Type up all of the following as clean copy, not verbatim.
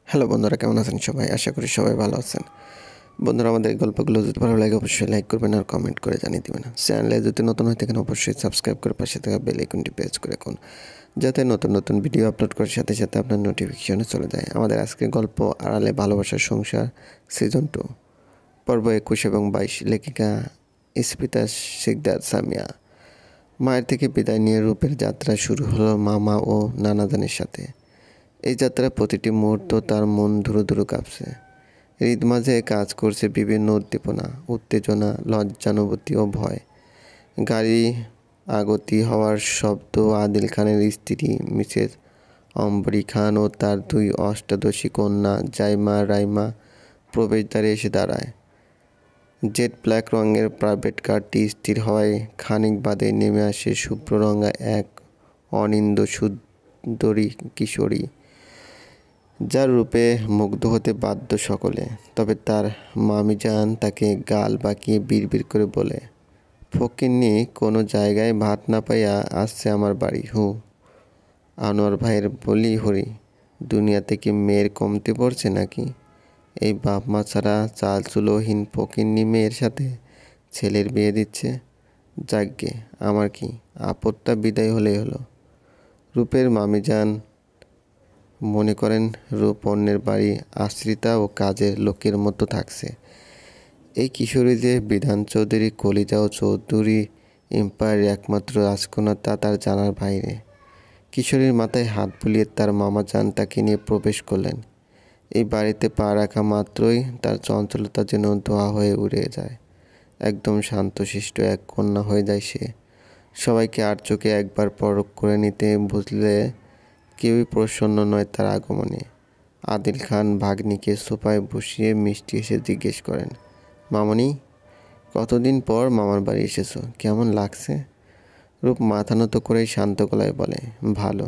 Hello বন্ধুরা, কেমন আছেন সবাই? আশা করি সবাই ভালো আছেন। বন্ধুরা, আমাদের এই গল্পগুলো যদি ভালো লাগে অবশ্যই লাইক করবেন আর কমেন্ট করে জানিয়ে দেবেন। চ্যানেলে যদি নতুন হয়ে থাকেন অবশ্যই সাবস্ক্রাইব করে পাশে থাকা বেল আইকনটি প্রেস করে রাখুন, যাতে নতুন নতুন ভিডিও আপলোড করার সাথে সাথে আপনার নোটিফিকেশনে চলে যায়। আমাদের আজকের গল্প আড়ালে ভালোবাসার সংসার সিজন 2 পর্ব 21 এবং 22। লেখিকা ইস্পিতা শিকদার সামিয়া। মায়ের থেকে বিদায় নিয়ে রূপের যাত্রা শুরু হলো মামা ও নানাদানের সাথে। এই যাত্রার প্রতিটি মুহূর্ত তার মন ধুরু ধুরু কাঁপছে। হৃদ মাঝে কাজ করছে বিভিন্ন উদ্দীপনা, উত্তেজনা, লজ্জানুভূতি ও ভয়। গাড়ি আগতি হওয়ার শব্দ, আদিল খানের স্ত্রী মিসেস অম্বরী খান ও তার দুই অষ্টাদশী কন্যা জাইমা রাইমা প্রবেশদ্বারে এসে দাঁড়ায়। জেড ব্ল্যাক রঙের প্রাইভেট কারটি স্থির হওয়ায় খানিক বাদে নেমে আসে শুভ্ররঙা এক অনিন্দ সুন্দরী কিশোরী, যার রূপে মুগ্ধ হতে বাধ্য সকলে। তবে তার মামিজান তাকে গাল বাঁকিয়ে বিড়বিড় করে বলে, ফকিন্নি কোনো জায়গায় ভাত না পাইয়া আসছে আমার বাড়ি। আনোয়ার ভাইয়ের বলি হরি, দুনিয়াতে কি মেয়ের কমতে পড়ছে নাকি? এই বাপ মা ছাড়া চাল চুলোহীন ফকিন্নি মেয়ের সাথে ছেলের বিয়ে দিচ্ছে। যাগ্গে, আমার কি আপদটা বিদায় হলেই হলো। রূপের মামিজান মনে করেন রূপ অন্যের বাড়ি আশ্রিতা ও কাজের লোকের মতো থাকছে। এই কিশোরী যে বিধান চৌধুরী কলিজা ও চৌধুরী এম্পায়ারের একমাত্র রাজকন্যা তা তার জানার বাইরে। কিশোরীর মাথায় হাত বুলিয়ে তার মামাজান তাকে নিয়ে প্রবেশ করলেন। এই বাড়িতে পা রাখা মাত্রই তার চঞ্চলতা যেন ধোয়া হয়ে উড়ে যায়। একদম শান্তশিষ্ট এক কন্যা হয়ে যায় সে। সবাইকে আর চোখে একবার পরখ করে নিতে বুঝলে কেউই প্রসন্ন নয় তার আগমনে। আদিল খান ভাগ্নিকে সোফায় বসিয়ে মিষ্টি এসে জিজ্ঞেস করেন, মামনি, কতদিন পর মামার বাড়ি এসেছো, কেমন লাগছে? রূপ মাথা নত করেই শান্ত গলায় বলে, ভালো।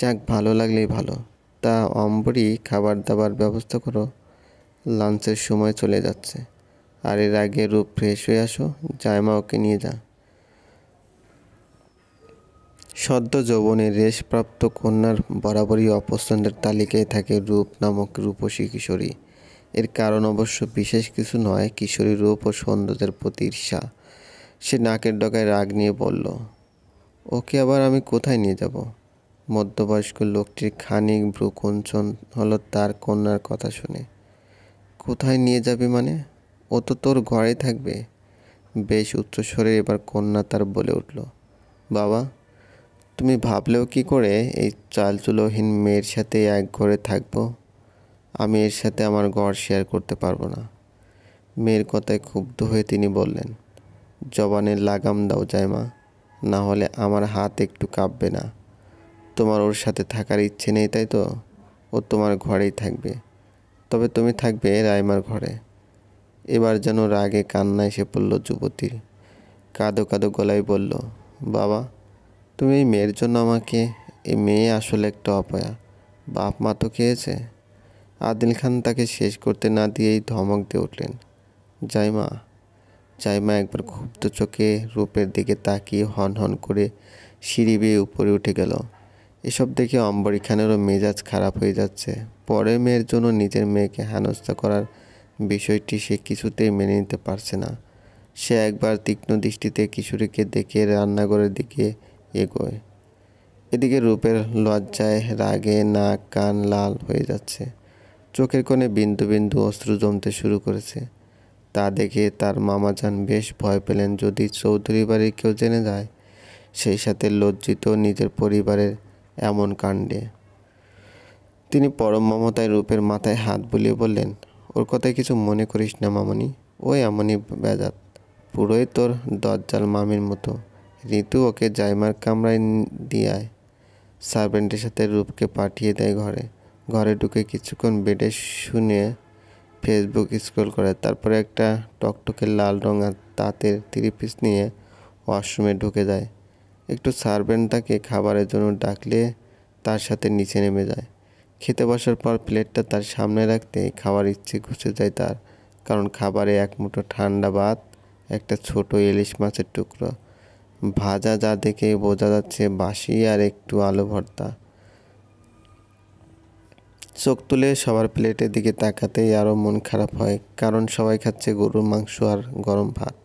যাক, ভালো লাগলেই ভালো। তা অম্বরী, খাবার দাবার ব্যবস্থা করো, লাঞ্চের সময় চলে যাচ্ছে। আর এর আগে রূপ ফ্রেশ হয়ে আসো, জায়মা ওকে নিয়ে যা। সদ্য যৌবনের রেশপ্রাপ্ত কন্যার বরাবরই অপছন্দের তালিকায় থাকে রূপ নামক রূপসী কিশোরী। এর কারণ অবশ্য বিশেষ কিছু নয়, কিশোরীর রূপ ও সৌন্দর্যের প্রতি ঈর্ষা। সে নাকের ডগায় রাগ নিয়ে বলল, ওকে আবার আমি কোথায় নিয়ে যাব? মধ্যবয়স্ক লোকটির খানিক ভ্রুকুঞ্চন হলো তার কন্যার কথা শুনে। কোথায় নিয়ে যাবে মানে? ও তো তোর ঘরেই থাকবে। বেশ উচ্চস্বরে এবার কন্যা তার বলে উঠল, বাবা, তুমি ভাবলেও কি করে এই চালচুলোহীন মেয়ের সাথে এক ঘরে থাকবো? আমি এর সাথে আমার ঘর শেয়ার করতে পারবো না। মেয়ের কথায় ক্ষুব্ধ হয়ে তিনি বললেন, জবানের লাগাম দাও জায়মা, না হলে আমার হাত একটু কাঁপবে না। তোমার ওর সাথে থাকার ইচ্ছে নেই তাই তো? ও তোমার ঘরেই থাকবে, তবে তুমি থাকবে রাইমার ঘরে। এবার যেন রাগে কান্না এসে পড়ল যুবতীর। কাঁদো কাঁদো গলায় বলল, বাবা, তুমি এই মেয়ের জন্য আমাকে, এই মেয়ে আসলে একটা অপয়া। বাপ মা তো খেয়েছে। আদিল খান তাকে শেষ করতে না দিয়েই ধমক দিয়ে উঠলেন, জাইমা। জাইমা একবার ক্ষুব্ধ চোখে রূপের দিকে তাকিয়ে হন হন করে সিঁড়ি বেয়ে উপরে উঠে গেল। এসব দেখে অম্বরী খানেরও মেজাজ খারাপ হয়ে যাচ্ছে। পরের মেয়ের জন্য নিজের মেয়েকে হেনস্থা করার বিষয়টি সে কিছুতেই মেনে নিতে পারছে না। সে একবার তীক্ষ্ণ দৃষ্টিতে কিশোরীকে দেখে রান্নাঘরের দিকে এগোয়। এদিকে রূপের লজ্জায় রাগে নাক কান লাল হয়ে যাচ্ছে। চোখের কোণে বিন্দু বিন্দু অশ্রু জমতে শুরু করেছে। তা দেখে তার মামাজান বেশ ভয় পেলেন, যদি চৌধুরী বাড়ির কেউ জেনে যায়, সেই সাথে লজ্জিত নিজের পরিবারের এমন কাণ্ডে। তিনি পরম মমতায় রূপের মাথায় হাত বুলিয়ে বললেন, ওর কথায় কিছু মনে করিস না মামনি, ওই এমনই বেজাত, পুরোই তোর দজ্জাল মামির মতো। ঋতু, ওকে জাইমার কামরায় দিয়ে আয়। সার্ভেন্টের সাথে রূপকে পাঠিয়ে দেয় ঘরে। ঘরে ঢুকে কিছুক্ষণ বেডে শুনে ফেসবুক স্ক্রল করে, তারপরে একটা টকটকে লাল রঙা তাঁতের 3 পিস নিয়ে ওয়াশরুমে ঢুকে যায়। একটু সার্ভেন্ট তাকে খাবারের জন্য ডাকলে তার সাথে নিচে নেমে যায়। খেতে বসার পর প্লেটটা তার সামনে রাখতে খাওয়ার ইচ্ছে ঘুচে যায় তার, কারণ খাবারে এক মুঠো ঠান্ডা ভাত, একটা ছোট ইলিশ মাছের টুকরো ভাজা, যা দেখে বোঝা যাচ্ছে বাসি, আর একটু আলু ভর্তা। চোখ তুলে সবার প্লেটের দিকে তাকাতেই আরও মন খারাপ হয়, কারণ সবাই খাচ্ছে গরুর মাংস আর গরম ভাত।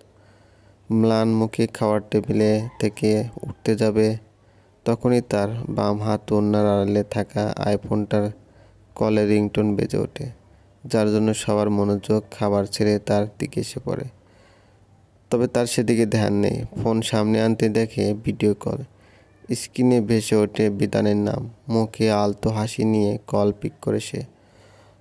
ম্লান মুখে খাওয়ার টেবিলে থেকে উঠতে যাবে, তখনই তার বাম হাত ওড়নার আড়ালে থাকা আইফোনটার কলে রিংটোন বেজে ওঠে, যার জন্য সবার মনোযোগ খাবার ছেড়ে তার দিকে এসে পড়ে। তবে তার সেদিকে ধ্যান নেই। ফোন সামনে আনতে দেখে ভিডিও কল। স্ক্রিনে ভেসে ওঠে বিধানের নাম। মুখে আলতো হাসি নিয়ে কল পিক করে সে।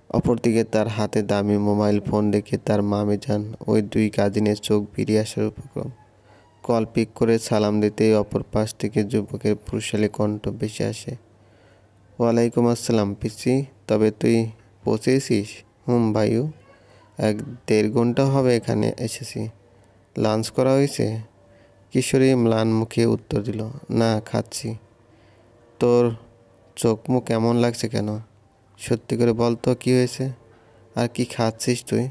অপরদিকে তার হাতে দামি মোবাইল ফোন দেখে তার মামিজান ওই দুই কাজিনের চোখ বেরিয়ে আসার উপক্রম। কল পিক করে সালাম দিতেই অপর পাশ থেকে যুবকের পুরুষালী কণ্ঠ ভেসে আসে। ওয়ালাইকুম আসসালাম পিসি, তবে তুই পৌঁছেছিস? ভাইও, 1-1.5 ঘন্টা হবে এখানে এসেছি। লাঞ্চ করা হয়েছে? কিশোরী ম্লান মুখে উত্তর দিল, না, খাচ্ছি। তোর চোখ মুখ কেমন লাগছে কেন? সত্যি করে বল তো, কী হয়েছে? আর কি খাচ্ছিস তুই?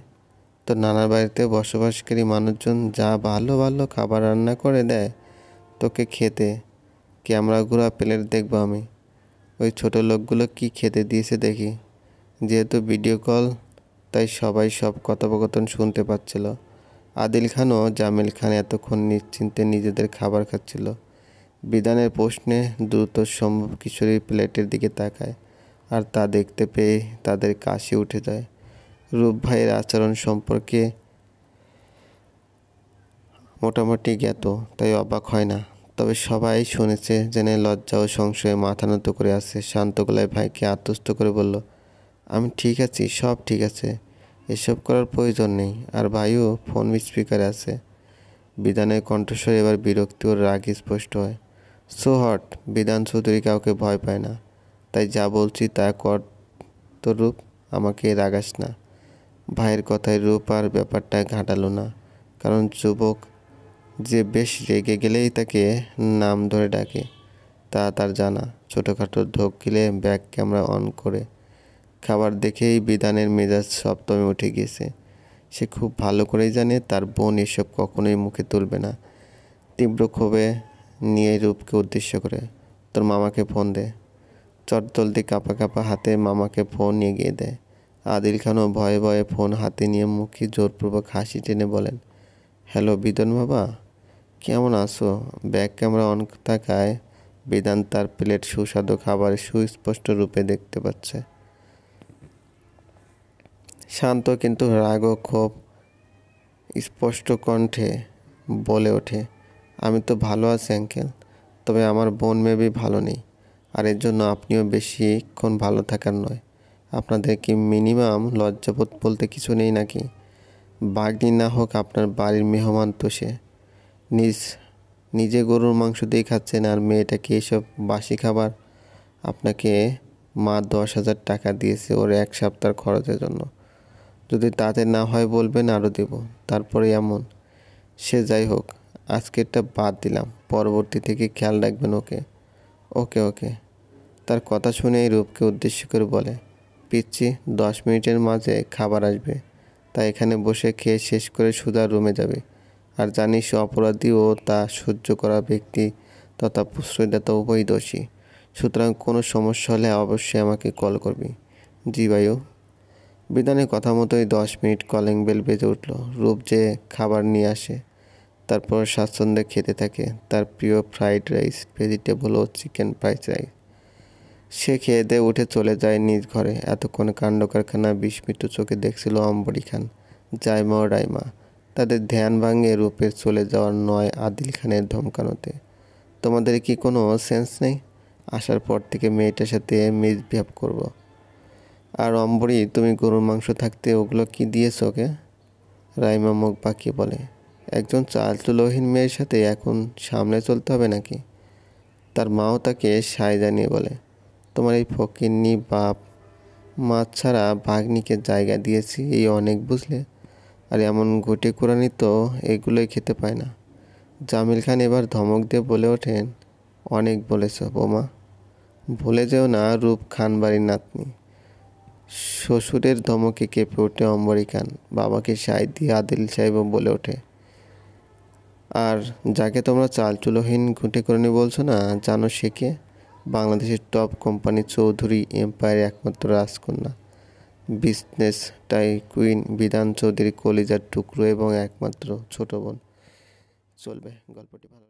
তোর নানার বাড়িতে বসবাসকারী মানুষজন যা ভালো ভালো খাবার রান্না করে দেয় তোকে খেতে, ক্যামেরা ঘোরা প্লেট দেখবো আমি। ওই ছোট লোকগুলো কি খেতে দিয়েছে দেখি। যেহেতু ভিডিও কল, তাই সবাই সব কথোপকথন শুনতে পাচ্ছিল। আদিল খান ও জামিল খান এতক্ষণ নিশ্চিন্তে নিজেদের খাবার খাচ্ছিল। বিধানের প্রশ্নে দ্রুত সম্ভব কিশোরীর প্লেটের দিকে তাকায়, আর তা দেখতে পেয়ে তাদের কাশি উঠে যায়। রূপ ভাইয়ের আচরণ সম্পর্কে মোটামুটি জ্ঞাত, তাই অবাক হয় না। তবে সবাই শুনেছে জেনে লজ্জা ও সংশয়ে মাথা নত করে আছে। শান্ত গলায় ভাইকে আত্মস্থ করে বলল, আমি ঠিক আছি, সব ঠিক আছে, এসব করার প্রয়োজন নেই। আর ভাইও ফোন স্পিকারে আছে। বিধানের কণ্ঠস্বর এবার বিরক্তি ও রাগ স্পষ্ট হয়। সো হট, বিধান চৌধুরী কাউকে ভয় পায় না, তাই যা বলছি তা কর। তো রূপ, আমাকে রাগাস না। ভাইয়ের কথায় রূপ আর ব্যাপারটা ঘাটালো না, কারণ যুবক যে বেশ রেগে গেলেই তাকে নাম ধরে ডাকে তা তার জানা। ছোটোখাটো ঢোক গিলে ব্যাক ক্যামেরা অন করে খাবার দেখেই বিধানের মেজাজ সপ্তমে উঠে গিয়েছে। সে খুব ভালো করেই জানে তার বোন এসব কখনোই মুখে তুলবে না। তীব্র ক্ষোভে নিয়ে রূপকে উদ্দেশ্য করে, তোর মামাকে ফোন দে। চটজলদি কাঁপা কাঁপা হাতে মামাকে ফোন এগিয়ে দেয়। আদিল খানও ভয়ে ভয়ে ফোন হাতে নিয়ে মুখে জোরপূর্বক হাসি টেনে বলেন, হ্যালো বিধান বাবা, কেমন আছো? ব্যাক ক্যামেরা অন থাকায় বিধান তার প্লেট সুস্বাদু খাবার সুস্পষ্ট রূপে দেখতে পাচ্ছে। শান্ত কিন্তু রাগ ও ক্ষোভ স্পষ্ট কণ্ঠে বলে ওঠে, আমি তো ভালো আছি আঙ্কেল, তবে আমার বোন মেবি ভালো নেই, আর এর জন্য আপনিও বেশিক্ষণ ভালো থাকার নয়। আপনাদের কি মিনিমাম লজ্জাবোধ বলতে কিছু নেই নাকি? বাগনি না হোক আপনার বাড়ির মেহমান তো সে। নিজে গরুর মাংস দিয়ে খাচ্ছেন, আর মেয়েটাকে এসব বাসি খাবার। আপনাকে মা 10,000 টাকা দিয়েছে ওর 1 সপ্তাহ খরচের জন্য। যদি তাতে না হয় বলবেন, আরও দেব। তারপরে এমন। সে যাই হোক, আজকেরটা বাদ দিলাম, পরবর্তী থেকে খেয়াল রাখবেন ওকে। ওকে ওকে। তার কথা শুনেই রূপকে উদ্দেশ্য করে বলে, পিচ্ছি, 10 মিনিটের মাঝে খাবার আসবে, তাই এখানে বসে খেয়ে শেষ করে সোজা রুমে যাবে। আর জানিস অপরাধী ও তা সহ্য করা ব্যক্তি তথা প্রশ্রয়দাতা উভয়ই দোষী। সুতরাং কোনো সমস্যা হলে অবশ্যই আমাকে কল করবি। জি ভাইও। বিধানের কথা মতোই 10 মিনিট কলিং বেল বেজে উঠল। রূপ যে খাবার নিয়ে আসে, তারপর স্বাচ্ছন্দ্যে খেতে থাকে তার প্রিয় ফ্রাইড রাইস, ভেজিটেবল ও চিকেন ফ্রাইড রাইস। সে খেয়ে দিয়ে উঠে চলে যায় নিজ ঘরে। এতক্ষণ কাণ্ড কারখানা বিস্মিত চোখে দেখছিল অম্বরী খান, জাইমা ও রাইমা। তাদের ধ্যান ভাঙে রূপের চলে যাওয়ার নয় আদিল খানের ধমকানোতে। তোমাদের কি কোনো সেন্স নেই? আসার পর থেকে মেয়েটার সাথে মিসবিহেভ করব। আর অম্বরী, তুমি গরুর মাংস থাকতে ওগুলো কি দিয়েছো ওকে? রাইমা মুখ বাঁকিয়ে বলে, একজন চালচুলোহীন মেয়ের সাথে এখন সামলে চলতে হবে নাকি? তার মাও তাকে সায় জানিয়ে বলে, তোমার এই ফকিন্নি বাপ মা ছাড়া ভাগ্নিকে জায়গা দিয়েছি এই অনেক, বুঝলে? আর এমন ঘুটে কুড়ানি তো এগুলোই খেতে পায় না। জামিল খান এবার ধমক দিয়ে বলে ওঠেন, অনেক বলেছ বোমা। ভুলে যেও না রূপ খান বাড়ির নাতনি। শ্বশুরের ধমকে কেঁপে ওঠে অম্বরী খান। বাবাকে সায় দিয়ে আদিল সাহেবও বলে ওঠে, আর যাকে তোমরা চালচুলোহীন ঘুঁটে কুড়ানি বলছো না, জানো সে কে? বাংলাদেশের টপ কোম্পানি চৌধুরী এম্পায়ারের একমাত্র রাজকন্যা, বিজনেস টাইকুইন বিধান চৌধুরী কলিজার টুকরো এবং একমাত্র ছোট বোন। চলবে গল্পটি ভালো